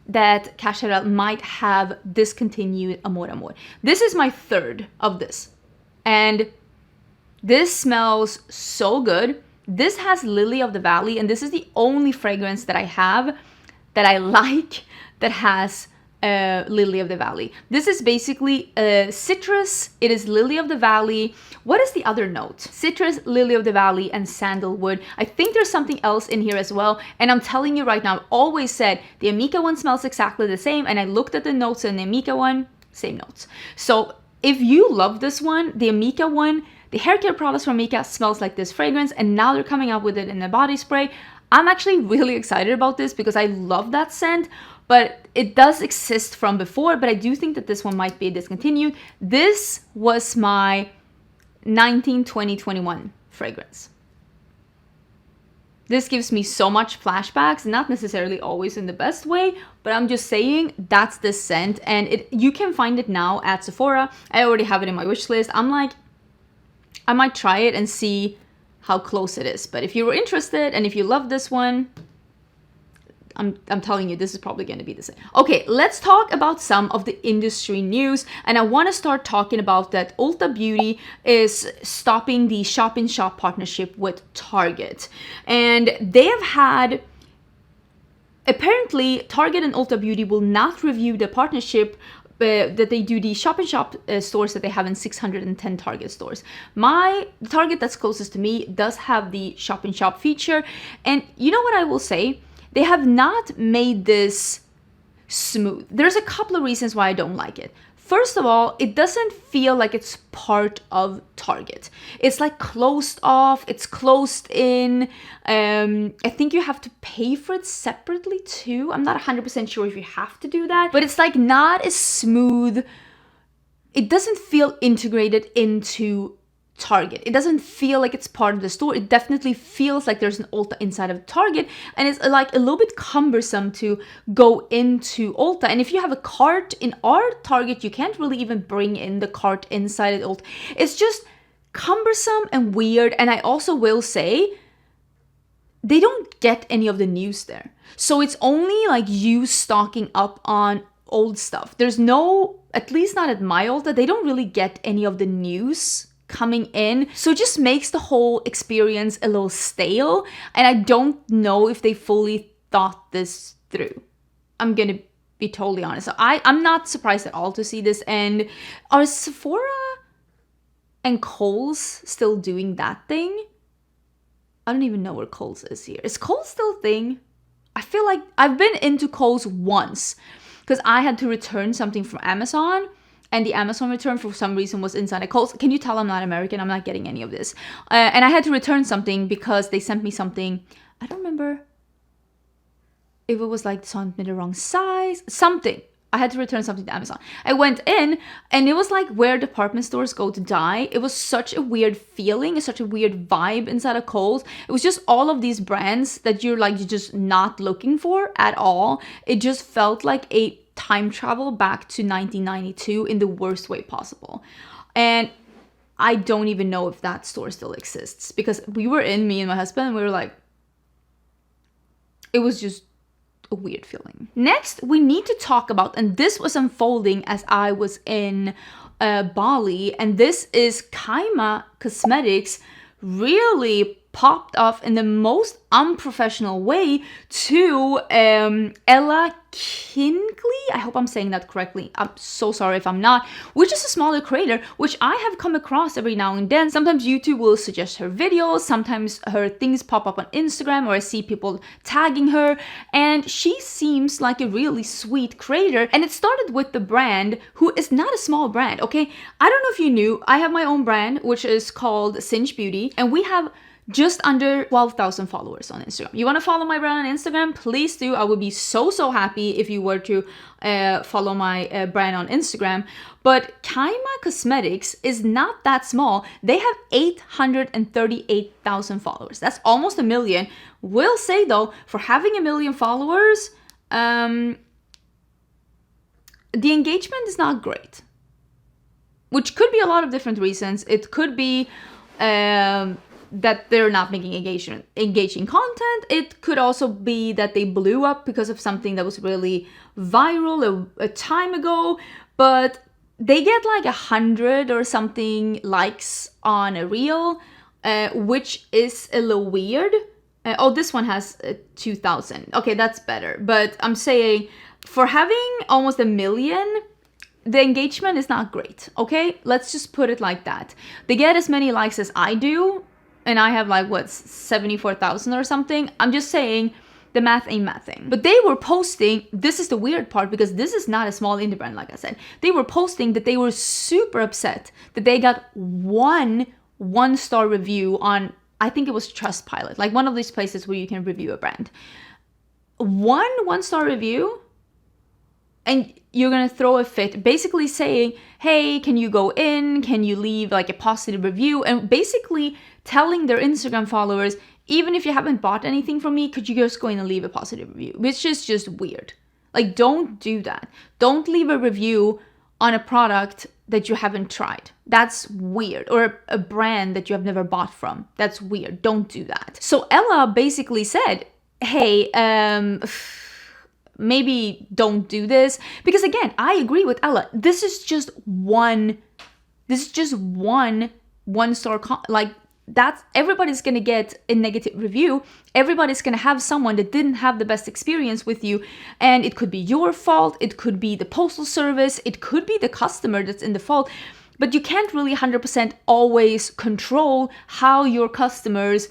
that Cacharel might have discontinued Amor Amor. This is my third of this, and this smells so good. This has Lily of the Valley, and this is the only fragrance that I have that I like that has Lily of the Valley. This is basically citrus. It is Lily of the Valley. What is the other note? Citrus, Lily of the Valley, and sandalwood. I think there's something else in here as well. And I'm telling you right now, I've always said the Amika one smells exactly the same. And I looked at the notes in the Amika one, same notes. So if you love this one, the Amika one, the hair care products from Amika smells like this fragrance. And now they're coming out with it in a body spray. I'm actually really excited about this because I love that scent. But it does exist from before, but I do think that this one might be discontinued. This was my 2021 fragrance. This gives me so much flashbacks, not necessarily always in the best way, but I'm just saying that's the scent, and you can find it now at Sephora. I already have it in my wish list. I'm like, I might try it and see how close it is. But if you were interested and if you love this one, I'm telling you, this is probably going to be the same. Okay, let's talk about some of the industry news. And I want to start talking about that Ulta Beauty is stopping the shop-in-shop partnership with Target. And they have had, apparently, Target and Ulta Beauty will not review the partnership that they do the shop-in-shop stores that they have in 610 Target stores. My Target that's closest to me does have the shop-in-shop feature. And you know what I will say? They have not made this smooth. There's a couple of reasons why I don't like it. First of all, it doesn't feel like it's part of Target. It's like closed off, it's closed in. I think you have to pay for it separately too. I'm not 100% sure if you have to do that, but it's like not as smooth. It doesn't feel integrated into Target. It doesn't feel like it's part of the store. It definitely feels like there's an Ulta inside of Target, and it's like a little bit cumbersome to go into Ulta. And if you have a cart in our Target, you can't really even bring in the cart inside of Ulta. It's just cumbersome and weird. And I also will say, they don't get any of the news there. So it's only like you stocking up on old stuff. There's no, at least not at my Ulta, they don't really get any of the news coming in, so it just makes the whole experience a little stale, and I don't know if they fully thought this through. I'm gonna be totally honest. So I'm not surprised at all to see this. And are Sephora and Kohl's still doing that thing? I don't even know where Kohl's is here. Is Kohl's still a thing? I feel like I've been into Kohl's once because I had to return something from Amazon, and the Amazon return for some reason was inside a Kohl's. Can you tell I'm not American? I'm not getting any of this. And I had to return something because they sent me something. I don't remember if it was like sent me the wrong size. Something. I had to return something to Amazon. I went in and it was like where department stores go to die. It was such a weird feeling, such a weird vibe inside of Kohl's. It was just all of these brands that you're just not looking for at all. It just felt like a time travel back to 1992 in the worst way possible. And I don't even know if that store still exists, because we were in, me and my husband, and we were like, it was just a weird feeling. Next, we need to talk about, and this was unfolding as I was in Bali, and this is Kima Cosmetics really popped off in the most unprofessional way to Ella Kingley. I hope I'm saying that correctly. I'm so sorry if I'm not. Which is a smaller creator, which I have come across every now and then. Sometimes YouTube will suggest her videos. Sometimes her things pop up on Instagram, or I see people tagging her. And she seems like a really sweet creator. And it started with the brand, who is not a small brand, okay? I don't know if you knew, I have my own brand, which is called Cinch Beauty. And we have just under 12,000 followers on Instagram. You want to follow my brand on Instagram? Please do. I would be so happy if you were to follow my brand on Instagram. But Kima Cosmetics is not that small. They have 838,000 followers. That's almost a million. Will say though, for having a million followers, the engagement is not great. Which could be a lot of different reasons. It could be that they're not making engaging content. It could also be that they blew up because of something that was really viral a time ago, but they get like 100 or something likes on a reel, which is a little weird. Oh, this one has 2,000. Okay, that's better. But I'm saying, for having almost a million, the engagement is not great, okay? Let's just put it like that. They get as many likes as I do, and I have like, what, 74,000 or something? I'm just saying, the math ain't mathing. But they were posting, this is the weird part, because this is not a small indie brand, like I said. They were posting that they were super upset that they got one-star review on, I think it was Trustpilot, like one of these places where you can review a brand. One-star review? And you're gonna throw a fit, basically saying, hey, can you go in? Can you leave like a positive review? And basically telling their Instagram followers, even if you haven't bought anything from me, could you just go in and leave a positive review? Which is just weird. Like, don't do that. Don't leave a review on a product that you haven't tried. That's weird. Or a brand that you have never bought from. That's weird. Don't do that. So Ella basically said, hey, maybe don't do this. Because again, I agree with Ella. This is just one star, like, that's, everybody's gonna get a negative review. Everybody's gonna have someone that didn't have the best experience with you, and it could be your fault, it could be the postal service, it could be the customer that's in the fault. But you can't really 100% always control how your customers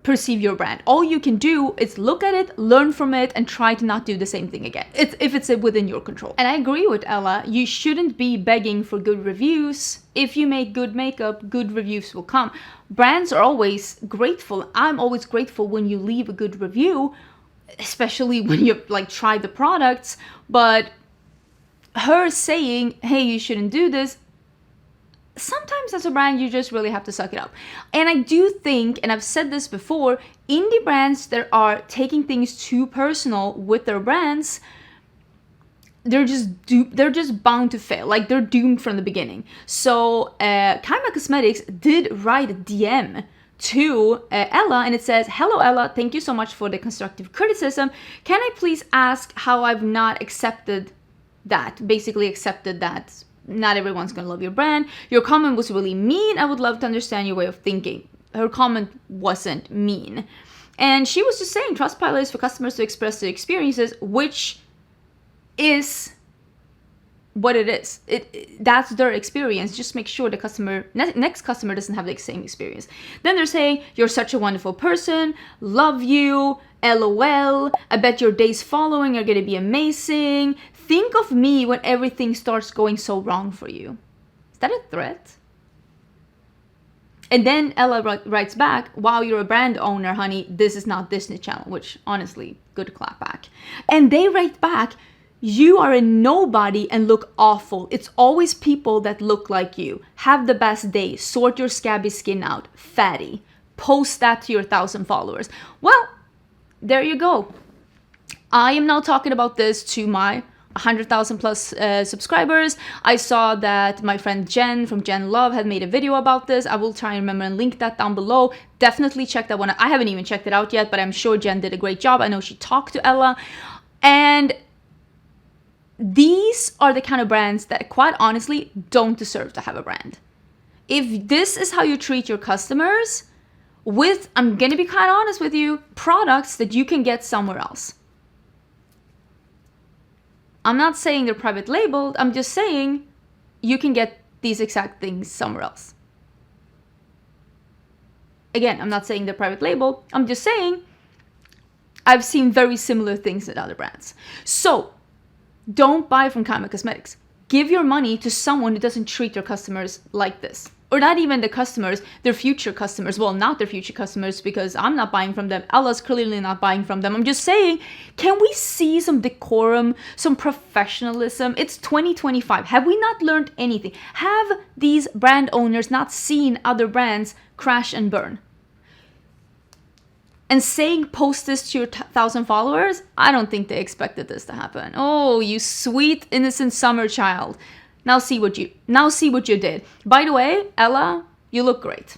perceive your brand. All you can do is look at it, learn from it, and try to not do the same thing again. If it's within your control. And I agree with Ella, you shouldn't be begging for good reviews. If you make good makeup, good reviews will come. Brands are always grateful. I'm always grateful when you leave a good review, especially when you like try the products. But her saying, hey, you shouldn't do this, sometimes as a brand, you just really have to suck it up. And I do think, and I've said this before, indie brands that are taking things too personal with their brands, they're just bound to fail. Like, they're doomed from the beginning. So Kima Cosmetics did write a DM to Ella, and it says, hello Ella, thank you so much for the constructive criticism. Can I please ask how I've not accepted that? Basically accepted that not everyone's gonna love your brand. Your comment was really mean. I would love to understand your way of thinking. Her comment wasn't mean. And she was just saying Trustpilot is for customers to express their experiences, which is what it is. That's their experience. Just make sure the next customer doesn't have the same experience. Then they're saying, you're such a wonderful person, love you, LOL, I bet your days following are gonna be amazing. Think of me when everything starts going so wrong for you. Is that a threat? And then Ella writes back, wow, you're a brand owner, honey. This is not Disney Channel, which honestly, good clap back. And they write back, you are a nobody and look awful. It's always people that look like you. Have the best day. Sort your scabby skin out. Fatty. Post that to your 1,000 followers. Well, there you go. I am now talking about this to my 100,000 plus subscribers. I saw that my friend Jen from Jen Love had made a video about this. I will try and remember and link that down below. Definitely check that one out. I haven't even checked it out yet, but I'm sure Jen did a great job. I know she talked to Ella. And these are the kind of brands that quite honestly don't deserve to have a brand. If this is how you treat your customers with, I'm gonna be quite honest with you, products that you can get somewhere else. I'm not saying they're private labeled, I'm just saying you can get these exact things somewhere else. Again, I'm not saying they're private label, I'm just saying I've seen very similar things at other brands. So don't buy from Kima Cosmetics. Give your money to someone who doesn't treat their customers like this. Or not even the customers, their future customers. Well, not their future customers, because I'm not buying from them. Ella's clearly not buying from them. I'm just saying, can we see some decorum, some professionalism? It's 2025. Have we not learned anything? Have these brand owners not seen other brands crash and burn? And saying post this to your 1,000 followers, I don't think they expected this to happen. Oh, you sweet, innocent summer child. Now see what you did. By the way, Ella, you look great.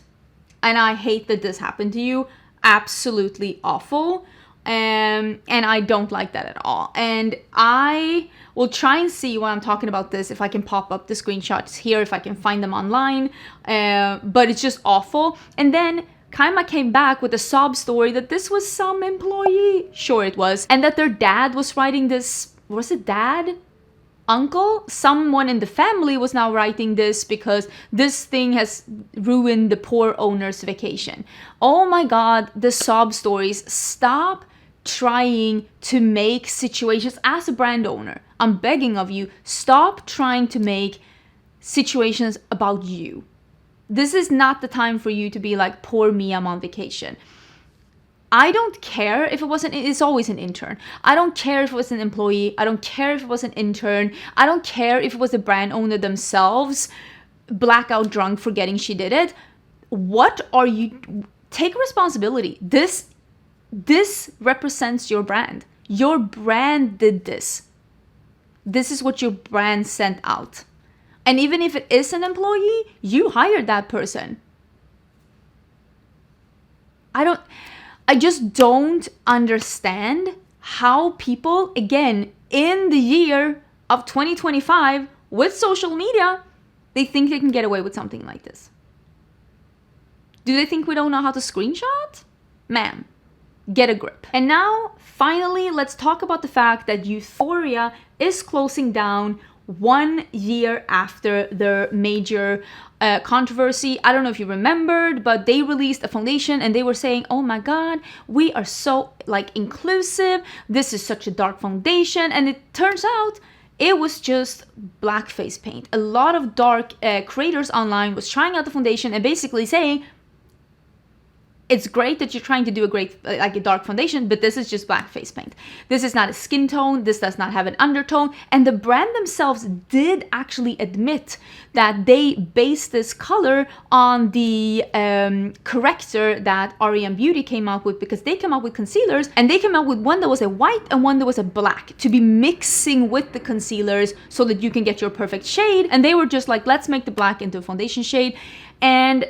And I hate that this happened to you. Absolutely awful. And I don't like that at all. And I will try and see when I'm talking about this, if I can pop up the screenshots here, if I can find them online. But it's just awful. And then Kima came back with a sob story that this was some employee. Sure it was. And that their dad was writing this. Was it dad? Uncle? Someone in the family was now writing this because this thing has ruined the poor owner's vacation. Oh my god, the sob stories. Stop trying to make situations as a brand owner. I'm begging of you, stop trying to make situations about you. This is not the time for you to be like, poor me, I'm on vacation. I don't care if it wasn't, it's always an intern. I don't care if it was an employee. I don't care if it was an intern. I don't care if it was the brand owner themselves, blackout drunk, forgetting she did it. What are you, take responsibility. This represents your brand. Your brand did this. This is what your brand sent out. And even if it is an employee, you hired that person. I just don't understand how people, again, in the year of 2025, with social media, they think they can get away with something like this. Do they think we don't know how to screenshot? Ma'am, get a grip. And now, finally, let's talk about the fact that YOUTHFORIA is closing down 1 year after their major controversy. I don't know if you remembered, but they released a foundation and they were saying, oh my god, we are so like inclusive, this is such a dark foundation. And it turns out it was just black face paint. A lot of dark creators online was trying out the foundation and basically saying, it's great that you're trying to do a great, like a dark foundation, but this is just black face paint. This is not a skin tone. This does not have an undertone. And the brand themselves did actually admit that they based this color on the corrector that R.E.M. Beauty came out with, because they came out with concealers and they came out with one that was a white and one that was a black to be mixing with the concealers so that you can get your perfect shade. And they were just like, let's make the black into a foundation shade. And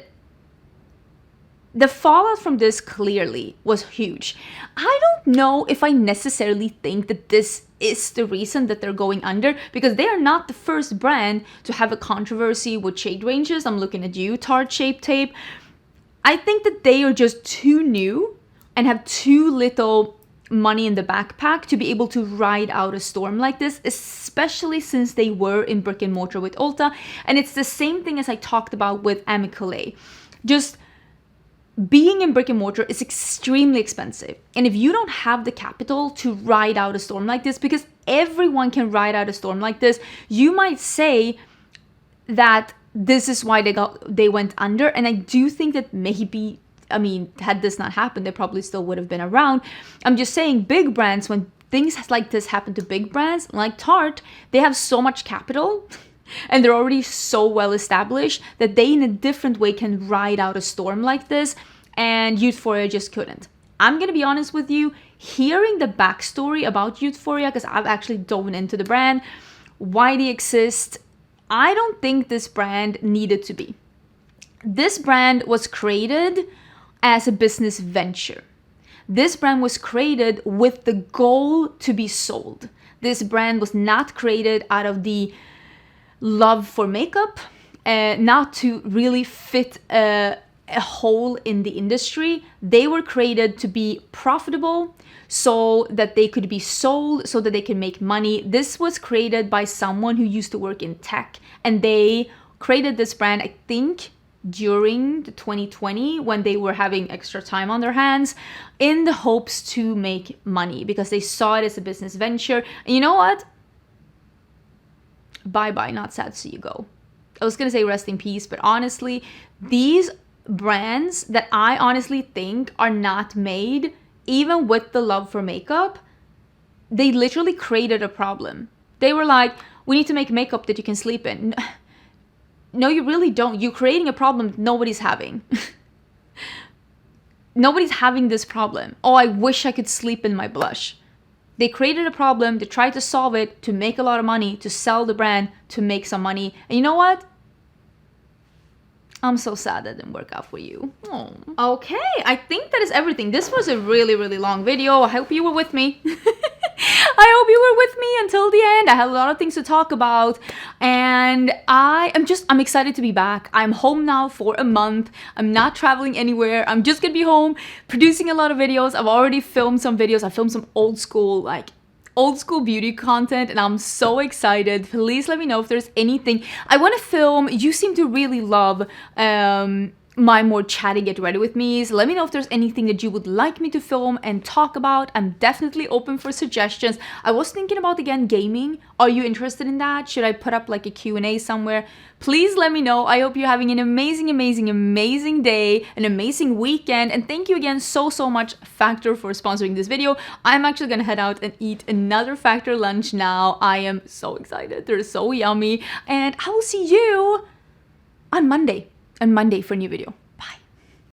the fallout from this clearly was huge. I don't know if I necessarily think that this is the reason that they're going under, because they are not the first brand to have a controversy with shade ranges. I'm looking at you, Tarte Shape Tape. I think that they are just too new and have too little money in the backpack to be able to ride out a storm like this, especially since they were in brick and mortar with Ulta. And it's the same thing as I talked about with Amicale. Just being in brick and mortar is extremely expensive. And if you don't have the capital to ride out a storm like this, because everyone can ride out a storm like this, you might say that this is why they went under. And I do think that maybe, I mean, had this not happened, they probably still would have been around. I'm just saying, big brands, when things like this happen to big brands like Tarte, they have so much capital and they're already so well established that they in a different way can ride out a storm like this, and YOUTHFORIA just couldn't. I'm gonna be honest with you, hearing the backstory about YOUTHFORIA, because I've actually dove into the brand, why they exist, I don't think this brand needed to be. This brand was created as a business venture. This brand was created with the goal to be sold. This brand was not created out of the love for makeup, not to really fit a hole in the industry. They were created to be profitable so that they could be sold, so that they can make money. This was created by someone who used to work in tech, and they created this brand, I think, during the 2020 when they were having extra time on their hands, in the hopes to make money because they saw it as a business venture. And you know what? Bye-bye, not sad to see you go. I was gonna say rest in peace, but honestly, these brands that I honestly think are not made, even with the love for makeup, they literally created a problem. They were like, we need to make makeup that you can sleep in. No, you really don't. You're creating a problem nobody's having. Nobody's having this problem. Oh, I wish I could sleep in my blush. They created a problem, they tried to solve it, to make a lot of money, to sell the brand, to make some money. And you know what? I'm so sad that didn't work out for you. Oh. Okay, I think that is everything. This was a really, really long video. I hope you were with me. I hope you were with me until the end. I had a lot of things to talk about, and I'm excited to be back. I'm home now for a month. I'm not traveling anywhere. I'm just gonna be home producing a lot of videos. I've already filmed some videos. I filmed some old school beauty content, and I'm so excited. Please let me know if there's anything I want to film. You seem to really love my more chatty get ready with me. So let me know if there's anything that you would like me to film and talk about. I'm definitely open for suggestions. I was thinking about, again, gaming. Are you interested in that? Should I put up like a Q&A somewhere? Please let me know. I hope you're having an amazing, amazing, amazing day, an amazing weekend. And thank you again so much, Factor, for sponsoring this video. I'm actually gonna head out and eat another Factor lunch now. I am so excited. They're so yummy. And I will see you on Monday for a new video.